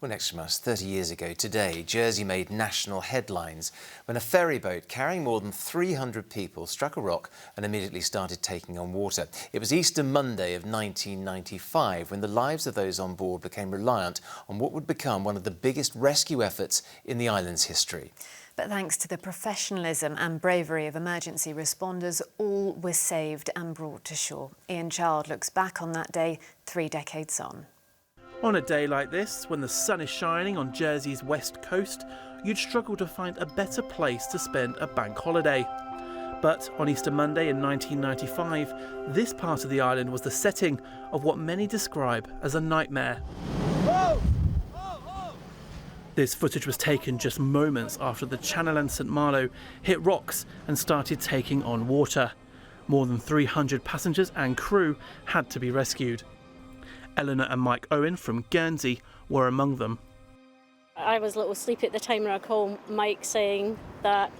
Well, next from us, 30 years ago today, Jersey made national headlines when a ferry boat carrying more than 300 people struck a rock and immediately started taking on water. It was Easter Monday of 1995 when the lives of those on board became reliant on what would become one of the biggest rescue efforts in the island's history. But thanks to the professionalism and bravery of emergency responders, all were saved and brought to shore. Ian Child looks back on that day 3 decades on. On a day like this, when the sun is shining on Jersey's west coast, you'd struggle to find a better place to spend a bank holiday. But on Easter Monday in 1995, this part of the island was the setting of what many describe as a nightmare. Whoa! This footage was taken just moments after the Channiland Saint-Malo hit rocks and started taking on water. More than 300 passengers and crew had to be rescued. Eleanor and Mike Owen from Guernsey were among them. I was a little sleepy at the time when I called Mike saying that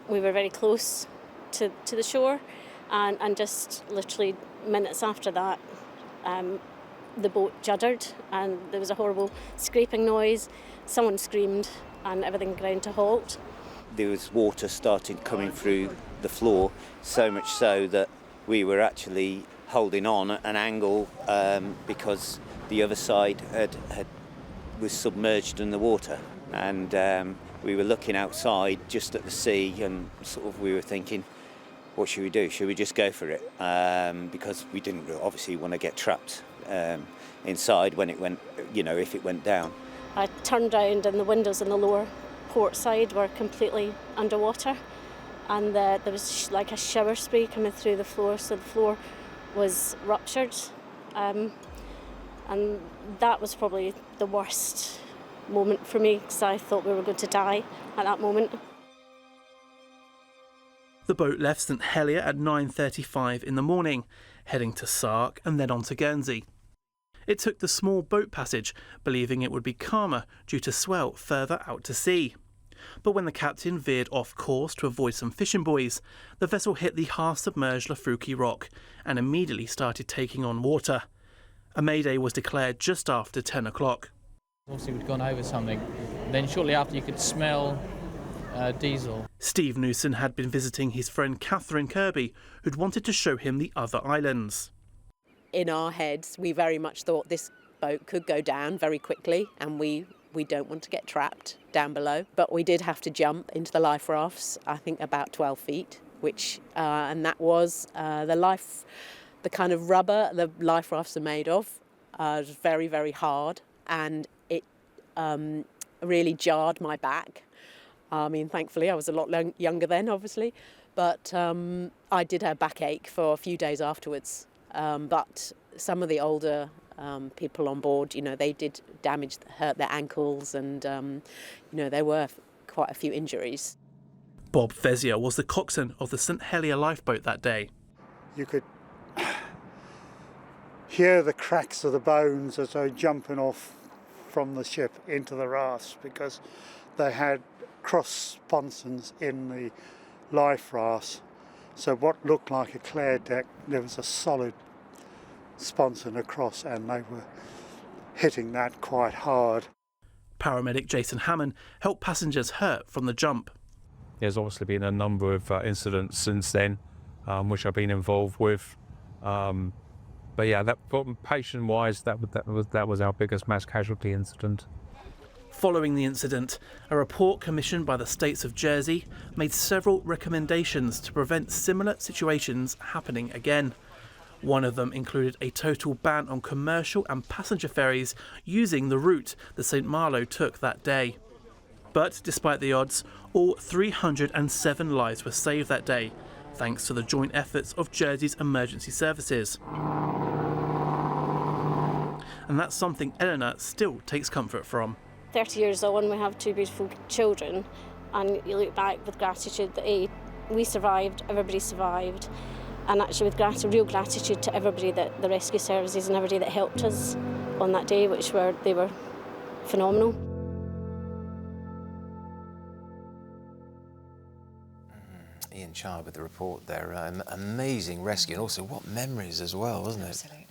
we were very close to the shore, and just literally minutes after that the boat juddered and there was a horrible scraping noise. Someone screamed and everything ground to halt. There was water started coming through the floor, so much so that we were actually holding on at an angle because the other side was submerged in the water, and we were looking outside just at the sea, and sort of we were thinking, what should we do? Should we just go for it? Because we didn't obviously want to get trapped inside when it went, if it went down. I turned round and the windows on the lower port side were completely underwater, and there was like a shower spray coming through the floor, so the floor was ruptured, and that was probably the worst moment for me because I thought we were going to die at that moment. The boat left St Helier at 9:35 in the morning, heading to Sark and then on to Guernsey. It took the small boat passage, believing it would be calmer due to swell further out to sea. But when the captain veered off course to avoid some fishing buoys, the vessel hit the half-submerged Lafuki rock and immediately started taking on water. A mayday was declared just after 10 o'clock. Obviously we'd gone over something. Then shortly after you could smell diesel. Steve Newson had been visiting his friend Catherine Kirby, who'd wanted to show him the other islands. In our heads, we very much thought this boat could go down very quickly, and we don't want to get trapped down below. But we did have to jump into the life rafts, I think about 12 feet, which, and that was the kind of rubber the life rafts are made of, was very, very hard, and it really jarred my back. I mean, thankfully, I was a lot younger then, obviously, but I did have backache for a few days afterwards. But some of the older people on board, they did hurt their ankles, and, there were quite a few injuries. Bob Vezier was the coxswain of the St Helier lifeboat that day. You could hear the cracks of the bones as they were jumping off from the ship into the rafts, because they had cross sponsons in the life rafts. So what looked like a clear deck, there was a solid sponson across, and they were hitting that quite hard. Paramedic Jason Hammond helped passengers hurt from the jump. There's obviously been a number of incidents since then, which I've been involved with. But yeah, patient-wise, that was our biggest mass casualty incident. Following the incident, a report commissioned by the States of Jersey made several recommendations to prevent similar situations happening again. One of them included a total ban on commercial and passenger ferries using the route the St Malo took that day. But despite the odds, all 307 lives were saved that day, thanks to the joint efforts of Jersey's emergency services. And that's something Eleanor still takes comfort from. 30 years on, we have 2 beautiful children, and you look back with gratitude that we survived, everybody survived, and actually with real gratitude to everybody, the rescue services and everybody that helped us on that day, they were phenomenal. Ian Child with the report there. Amazing rescue, and also what memories as well, wasn't it? Absolutely.